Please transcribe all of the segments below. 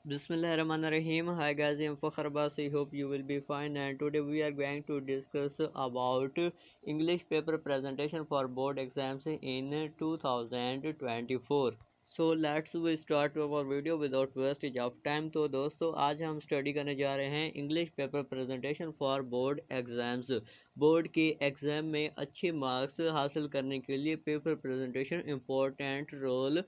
Bismillahirrahmanirrahim. Hi guys, I'm Fakhr Abbas. I hope you will be fine. And today we are going to discuss about English paper presentation for board exams in 2024. So let's we start our video without wastage of time. तो दोस्तों आज हम study करने जा रहे हैं English paper presentation for board exams. Board के exam में अच्छे मार्क्स हासिल करने के लिए paper presentation important role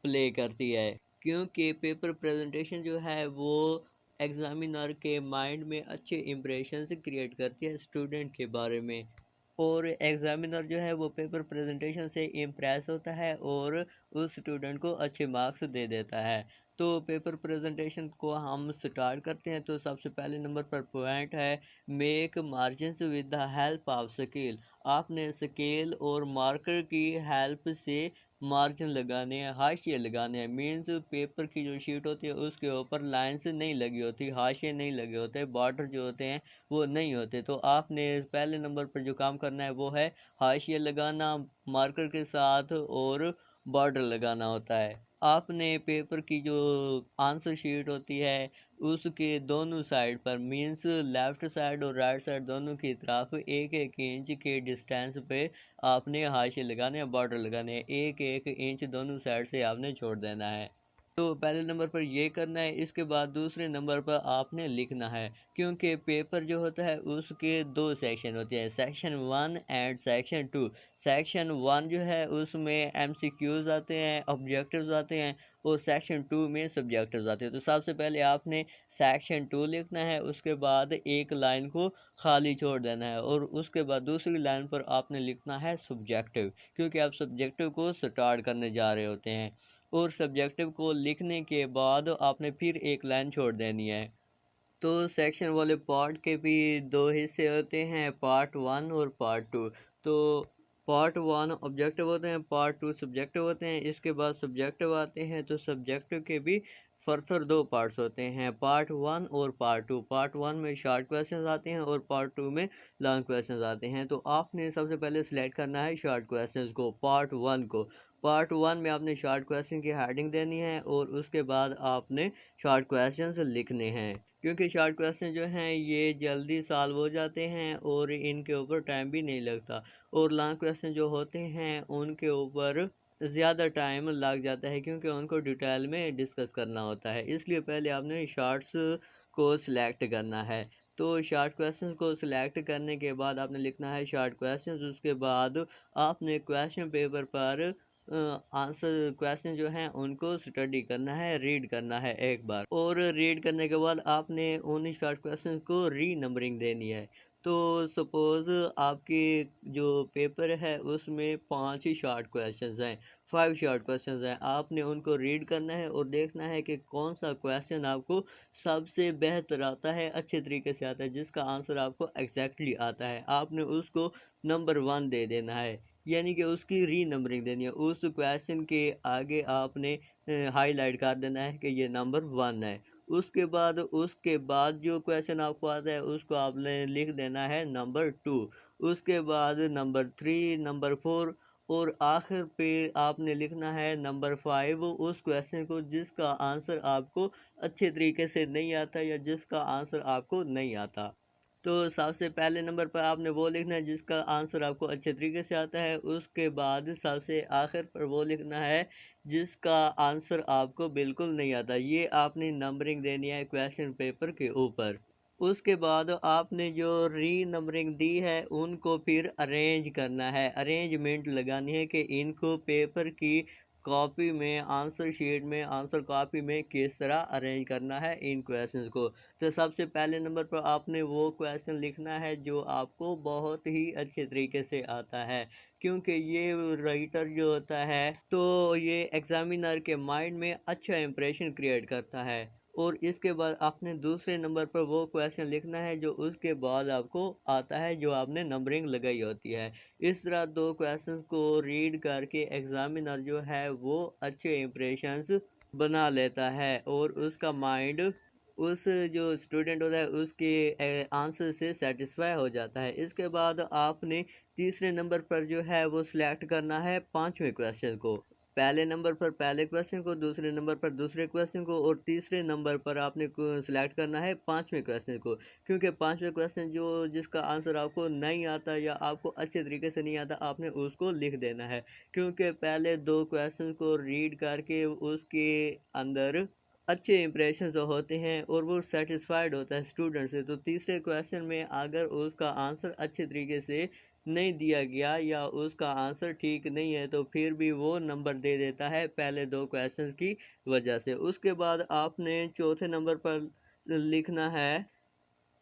play करती है, क्योंकि पेपर प्रेजेंटेशन जो है वो एग्जामिनर के माइंड में अच्छे इम्प्रेशंस क्रिएट करती है स्टूडेंट के बारे में। और एग्जामिनर जो है वो पेपर प्रेजेंटेशन से इम्प्रेस होता है और उस स्टूडेंट को अच्छे मार्क्स दे देता है। तो पेपर प्रेजेंटेशन को हम स्टार्ट करते हैं। तो सबसे पहले नंबर पर पॉइंट है make margins with the help of scale. आपने स्केल और मार्कर की हेल्प से मार्जिन लगाने हैं, हाशिए लगाने हैं। मीन्स पेपर की जो शीट होती है उसके ऊपर लाइंस नहीं लगी होती, हाशिए नहीं लगे होते, बॉर्डर जो होते हैं वो नहीं होते। तो आपने पहले नंबर पर जो काम करना है वो है हाशिए लगाना मार्कर के साथ और बॉर्डर लगाना होता है। आपने पेपर की जो आंसर शीट होती है उसके दोनों साइड पर मीन्स लेफ़्ट साइड और राइट साइड दोनों की तरफ एक एक इंच के डिस्टेंस पे आपने हाशिए लगाने हैं, बॉर्डर लगाने हैं। एक एक इंच दोनों साइड से आपने छोड़ देना है। तो पहले नंबर पर ये करना है। इसके बाद दूसरे नंबर पर आपने लिखना है, क्योंकि पेपर जो होता है उसके दो सेक्शन होते हैं, सेक्शन 1 एंड सेक्शन 2। सेक्शन 1 जो है उसमें एमसीक्यूज आते हैं, ऑब्जेक्टिव्स आते हैं, और सेक्शन 2 में सब्जेक्टिव्स आते हैं। तो सबसे पहले आपने सेक्शन 2 लिखना है, उसके बाद एक लाइन को खाली छोड़ देना है और उसके बाद दूसरी लाइन पर आपने लिखना है सब्जेक्टिव, क्योंकि आप सब्जेक्टिव को स्टार्ट करने जा रहे होते हैं। और सब्जेक्टिव को लिखने के बाद आपने फिर एक लाइन छोड़ देनी है। तो सेक्शन वाले पार्ट के भी दो हिस्से होते हैं, पार्ट 1 और पार्ट 2। तो पार्ट 1 ऑब्जेक्टिव होते हैं, पार्ट 2 सब्जेक्टिव होते हैं। इसके बाद सब्जेक्टिव आते हैं, तो सब्जेक्टिव के भी फर्दर दो पार्ट्स होते हैं, पार्ट 1 और पार्ट 2। पार्ट 1 में शॉर्ट क्वेश्चंस आते हैं और पार्ट 2 में लॉन्ग क्वेश्चंस आते हैं। तो आपने सबसे पहले सिलेक्ट करना है शॉर्ट क्वेश्चंस को, पार्ट 1 को। पार्ट 1 में आपने शॉर्ट क्वेश्चन की हेडिंग देनी है और उसके बाद आपने शॉर्ट क्वेश्चंस लिखने हैं, क्योंकि शॉर्ट क्वेश्चन जो हैं ये जल्दी सॉल्व हो जाते हैं और इनके ऊपर टाइम भी नहीं लगता। और लॉन्ग क्वेश्चन जो होते हैं उनके ऊपर ज़्यादा टाइम लग जाता है, क्योंकि उनको डिटेल में डिस्कस करना होता है। इसलिए पहले आपने शॉर्ट्स को सिलेक्ट करना है। तो शॉर्ट क्वेश्चंस को सिलेक्ट करने के बाद आपने लिखना है शॉर्ट क्वेश्चंस। उसके बाद आपने क्वेश्चन पेपर पर आंसर क्वेश्चन जो हैं उनको स्टडी करना है, रीड करना है एक बार। और रीड करने के बाद आपने उन शॉर्ट क्वेश्चन को री नंबरिंग देनी है। तो सपोज़ आपके जो पेपर है उसमें 5 ही शॉर्ट क्वेश्चंस हैं, 5 शॉर्ट क्वेश्चंस हैं। आपने उनको रीड करना है और देखना है कि कौन सा क्वेश्चन आपको सबसे बेहतर आता है, अच्छे तरीके से आता है, जिसका आंसर आपको एग्जैक्टली आता है। आपने उसको नंबर 1 दे देना है, यानी कि उसकी री नंबरिंग देनी है। उस क्वेश्चन के आगे आपने हाईलाइट कर देना है कि ये नंबर 1 है। उसके बाद जो क्वेश्चन आपको आता है उसको आपने लिख देना है नंबर 2। उसके बाद नंबर 3, नंबर 4 और आखिर पे आपने लिखना है नंबर 5, उस क्वेश्चन को जिसका आंसर आपको अच्छे तरीके से नहीं आता या जिसका आंसर आपको नहीं आता। तो सबसे पहले नंबर पर आपने वो लिखना है जिसका आंसर आपको अच्छे तरीके से आता है। उसके बाद सबसे आखिर पर वो लिखना है जिसका आंसर आपको बिल्कुल नहीं आता। ये आपने नंबरिंग देनी है क्वेश्चन पेपर के ऊपर। उसके बाद आपने जो री नंबरिंग दी है उनको फिर अरेंज करना है, अरेंजमेंट लगानी है कि इनको पेपर की कॉपी में, आंसर शीट में, आंसर कॉपी में किस तरह अरेंज करना है इन क्वेश्चंस को। तो सबसे पहले नंबर पर आपने वो क्वेश्चन लिखना है जो आपको बहुत ही अच्छे तरीके से आता है, क्योंकि ये राइटर जो होता है तो ये एग्जामिनर के माइंड में अच्छा इंप्रेशन क्रिएट करता है। और इसके बाद आपने दूसरे नंबर पर वो क्वेश्चन लिखना है जो उसके बाद आपको आता है, जो आपने नंबरिंग लगाई होती है। इस तरह दो क्वेश्चंस को रीड करके एग्जामिनर जो है वो अच्छे इंप्रेशंस बना लेता है और उसका माइंड उस जो स्टूडेंट होता है उसके आंसर से सेटिस्फाई हो जाता है। इसके बाद आपने तीसरे नंबर पर जो है वो सिलेक्ट करना है पांचवें क्वेश्चन को। पहले नंबर पर पहले क्वेश्चन को, दूसरे नंबर पर दूसरे क्वेश्चन को, और तीसरे नंबर पर आपने सिलेक्ट करना है पांचवें क्वेश्चन को। क्योंकि पांचवें क्वेश्चन जो जिसका आंसर आपको नहीं आता या आपको अच्छे तरीके से नहीं आता, आपने उसको लिख देना है। क्योंकि पहले दो क्वेश्चन को रीड करके उसके अंदर अच्छे इंप्रेशन होते हैं और वो सेटिस्फाइड होता है स्टूडेंट से। तो तीसरे क्वेश्चन में अगर उसका आंसर अच्छे तरीके से नहीं दिया गया या उसका आंसर ठीक नहीं है, तो फिर भी वो नंबर दे देता है पहले दो क्वेश्चंस की वजह से। उसके बाद आपने चौथे नंबर पर लिखना है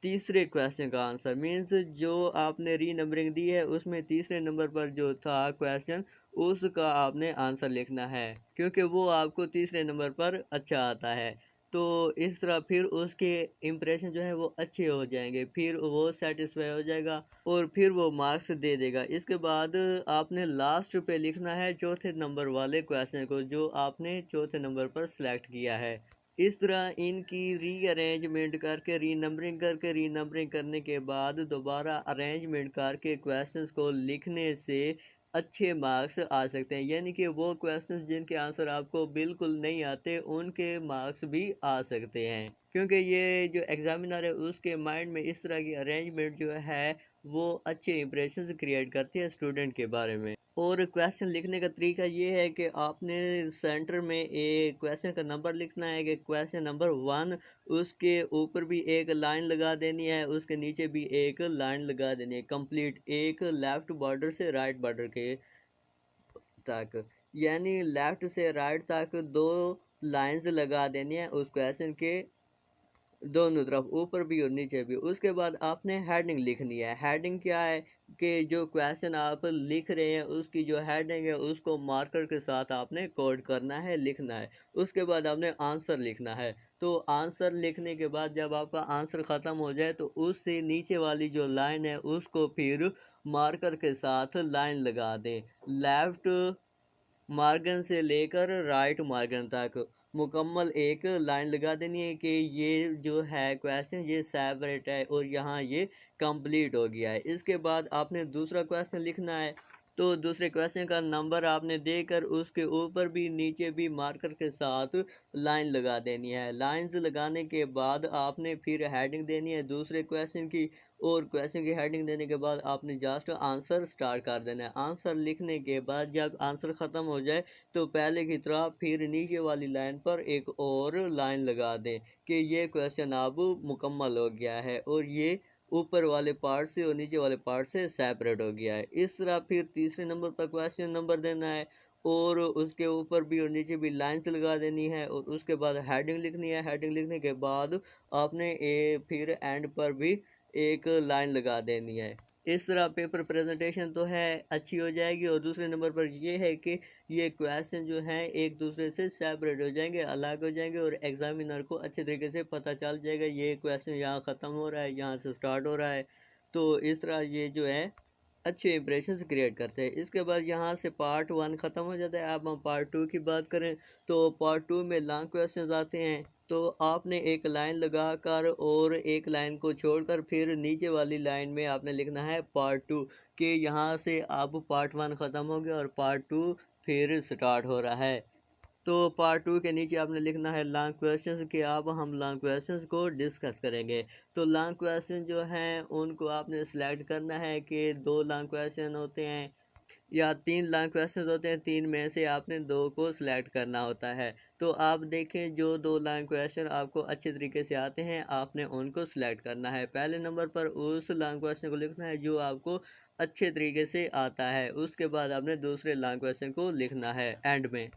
तीसरे क्वेश्चन का आंसर। मीन्स जो आपने री नंबरिंग दी है उसमें तीसरे नंबर पर जो था क्वेश्चन, उसका आपने आंसर लिखना है, क्योंकि वो आपको तीसरे नंबर पर अच्छा आता है। तो इस तरह फिर उसके इम्प्रेशन जो है वो अच्छे हो जाएंगे, फिर वो सेटिस्फाई हो जाएगा और फिर वो मार्क्स दे देगा। इसके बाद आपने लास्ट पे लिखना है चौथे नंबर वाले क्वेश्चन को जो आपने चौथे नंबर पर सिलेक्ट किया है। इस तरह इनकी रीअरेंजमेंट करके, री नंबरिंग करने के बाद दोबारा अरेंजमेंट करके क्वेश्चंस को लिखने से अच्छे मार्क्स आ सकते हैं। यानी कि वो क्वेश्चंस जिनके आंसर आपको बिल्कुल नहीं आते, उनके मार्क्स भी आ सकते हैं। क्योंकि ये जो एग्जामिनर है उसके माइंड में इस तरह की अरेंजमेंट जो है वो अच्छे इंप्रेशंस क्रिएट करती है स्टूडेंट के बारे में। और क्वेश्चन लिखने का तरीका ये है कि आपने सेंटर में एक क्वेश्चन का नंबर लिखना है कि क्वेश्चन नंबर 1, उसके ऊपर भी एक लाइन लगा देनी है, उसके नीचे भी एक लाइन लगा देनी है कंप्लीट, एक लेफ्ट बॉर्डर से राइट बॉर्डर के तक, यानी लेफ्ट से राइट तक दो लाइंस लगा देनी है उस क्वेश्चन के दोनों तरफ, ऊपर भी और नीचे भी। उसके बाद आपने हेडिंग लिखनी है। हेडिंग क्या है कि जो क्वेश्चन आप लिख रहे हैं उसकी जो हेडिंग है उसको मार्कर के साथ आपने कोड करना है, लिखना है। उसके बाद आपने आंसर लिखना है। तो आंसर लिखने के बाद जब आपका आंसर ख़त्म हो जाए तो उससे नीचे वाली जो लाइन है उसको फिर मार्कर के साथ लाइन लगा दें, लेफ्ट मार्जिन से लेकर राइट मार्जिन तक मुकम्मल एक लाइन लगा देनी है कि ये जो है क्वेश्चन ये सेपरेट है और यहाँ ये कंप्लीट हो गया है। इसके बाद आपने दूसरा क्वेश्चन लिखना है। तो दूसरे क्वेश्चन का नंबर आपने देकर उसके ऊपर भी नीचे भी मार्कर के साथ लाइन लगा देनी है। लाइंस लगाने के बाद आपने फिर हेडिंग देनी है दूसरे क्वेश्चन की, और क्वेश्चन की हेडिंग देने के बाद आपने जस्ट आंसर स्टार्ट कर देना है। आंसर लिखने के बाद जब आंसर ख़त्म हो जाए तो पहले की तरह फिर नीचे वाली लाइन पर एक और लाइन लगा दें कि ये क्वेश्चन अब मुकम्मल हो गया है और ये ऊपर वाले पार्ट से और नीचे वाले पार्ट से सेपरेट हो गया है। इस तरह फिर तीसरे नंबर पर क्वेश्चन नंबर देना है और उसके ऊपर भी और नीचे भी लाइंस लगा देनी है और उसके बाद हेडिंग लिखनी है। हेडिंग लिखने के बाद आपने फिर एंड पर भी एक लाइन लगा देनी है। इस तरह पेपर प्रेजेंटेशन तो है अच्छी हो जाएगी। और दूसरे नंबर पर यह है कि ये क्वेश्चन जो हैं एक दूसरे से सेपरेट हो जाएंगे, अलग हो जाएंगे और एग्जामिनर को अच्छे तरीके से पता चल जाएगा ये क्वेश्चन यहाँ ख़त्म हो रहा है, यहाँ से स्टार्ट हो रहा है। तो इस तरह ये जो है अच्छे इंप्रेशंस क्रिएट करते हैं। इसके बाद यहाँ से पार्ट 1 ख़त्म हो जाता है। अब हम पार्ट 2 की बात करें तो पार्ट 2 में लॉन्ग क्वेश्चंस आते हैं। तो आपने एक लाइन लगाकर और एक लाइन को छोड़कर फिर नीचे वाली लाइन में आपने लिखना है पार्ट 2 कि यहाँ से अब पार्ट 1 ख़त्म हो गया और पार्ट 2 फिर स्टार्ट हो रहा है। तो पार्ट 2 के नीचे आपने लिखना है लॉन्ग क्वेश्चंस कि अब हम लॉन्ग क्वेश्चंस को डिस्कस करेंगे। तो लॉन्ग क्वेश्चन जो हैं उनको आपने सेलेक्ट करना है कि 2 लॉन्ग क्वेश्चन होते हैं या 3 लॉन्ग क्वेश्चन होते हैं, 3 में से आपने 2 को सिलेक्ट करना होता है। तो आप देखें जो 2 लॉन्ग क्वेश्चन आपको अच्छे तरीके से आते हैं आपने उनको सिलेक्ट करना है। पहले नंबर पर उस लॉन्ग क्वेश्चन को लिखना है जो आपको अच्छे तरीके से आता है। उसके बाद आपने दूसरे लॉन्ग क्वेश्चन को लिखना है एंड में।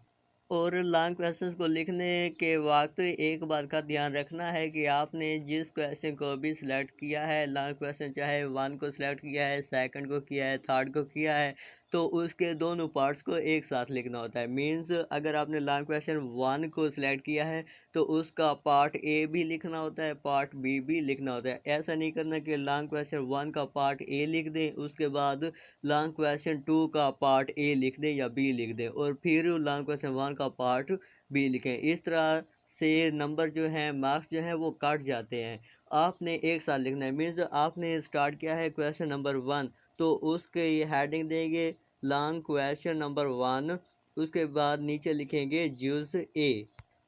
और लॉन्ग क्वेश्चंस को लिखने के वक्त एक बात का ध्यान रखना है कि आपने जिस क्वेश्चन को भी सिलेक्ट किया है, लॉन्ग क्वेश्चन चाहे 1 को सिलेक्ट किया है, सेकंड को किया है, थर्ड को किया है, तो उसके दोनों पार्ट्स को एक साथ लिखना होता है। मींस अगर आपने लॉन्ग क्वेश्चन 1 को सिलेक्ट किया है तो उसका पार्ट ए भी लिखना होता है, पार्ट बी भी लिखना होता है। ऐसा नहीं करना कि लॉन्ग क्वेश्चन 1 का पार्ट ए लिख दें उसके बाद लॉन्ग क्वेश्चन 2 का पार्ट ए लिख दें या बी लिख दें और फिर लॉन्ग क्वेश्चन 1 का पार्ट बी लिखें। इस तरह से नंबर जो हैं, मार्क्स जो हैं वो कट जाते हैं। आपने एक साथ लिखना है। मीन्स आपने स्टार्ट किया है क्वेश्चन नंबर 1 तो उसके ये हेडिंग देंगे लॉन्ग क्वेश्चन नंबर 1 उसके बाद नीचे लिखेंगे जूस ए।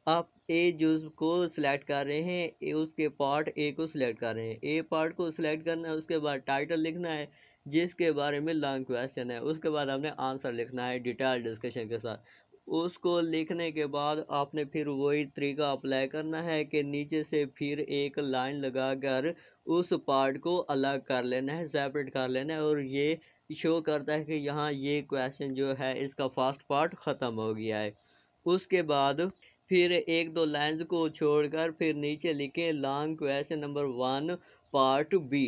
आप ए जूस को सिलेक्ट कर रहे हैं, उसके पार्ट ए को सिलेक्ट कर रहे हैं, ए पार्ट को सिलेक्ट करना है। उसके बाद टाइटल लिखना है जिसके बारे में लॉन्ग क्वेश्चन है। उसके बाद हमने आंसर लिखना है डिटेल डिस्कशन के साथ। उसको लिखने के बाद आपने फिर वही तरीका अप्लाई करना है कि नीचे से फिर एक लाइन लगाकर उस पार्ट को अलग कर लेना है, सेपरेट कर लेना है, और ये शो करता है कि यहाँ ये क्वेश्चन जो है इसका फर्स्ट पार्ट ख़त्म हो गया है। उसके बाद फिर एक दो लाइंस को छोड़कर फिर नीचे लिखें long question number 1 part B.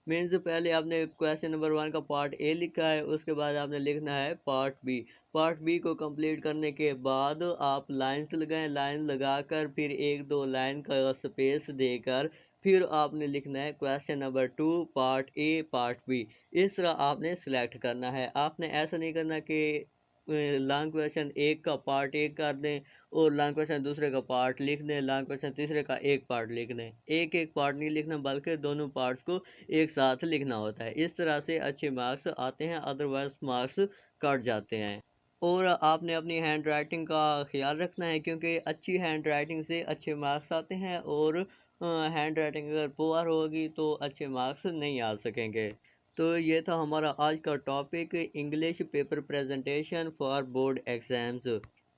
Means पहले आपने क्वेश्चन नंबर 1 का पार्ट ए लिखा है, उसके बाद आपने लिखना है पार्ट बी। पार्ट बी को कंप्लीट करने के बाद आप लाइंस लगाएं, लाइन लगाकर फिर एक दो लाइन का स्पेस देकर फिर आपने लिखना है question number 2 part A part B. इस तरह आपने सिलेक्ट करना है। आपने ऐसा नहीं करना कि लॉन्ग क्वेश्चन एक का पार्ट एक कर दें और लॉन्ग क्वेश्चन दूसरे का पार्ट लिख दें, लॉन्ग क्वेश्चन तीसरे का एक पार्ट लिख दें। एक एक पार्ट नहीं लिखना बल्कि दोनों पार्ट्स को एक साथ लिखना होता है। इस तरह से अच्छे मार्क्स आते हैं, अदरवाइज मार्क्स कट जाते हैं। और आपने अपनी हैंड राइटिंग का ख्याल रखना है क्योंकि अच्छी हैंड राइटिंग से अच्छे मार्क्स आते हैं, और हैंड राइटिंग अगर पुअर होगी तो अच्छे मार्क्स नहीं आ सकेंगे। तो ये था हमारा आज का topic, English paper presentation for board exams.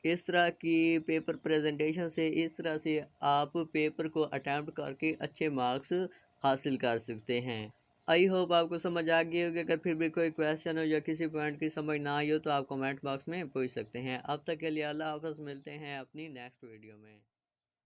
इस तरह की पेपर प्रेजेंटेशन से इस तरह से आप पेपर को अटैम्प्ट करके अच्छे मार्क्स हासिल कर सकते हैं। आई होप आपको समझ आ गई होगी। अगर फिर भी कोई क्वेश्चन हो या किसी पॉइंट की समझ ना आई हो तो आप कमेंट बॉक्स में पूछ सकते हैं। अब तक के लिए अल्लाह हाफ़िज़, मिलते हैं अपनी नेक्स्ट वीडियो में।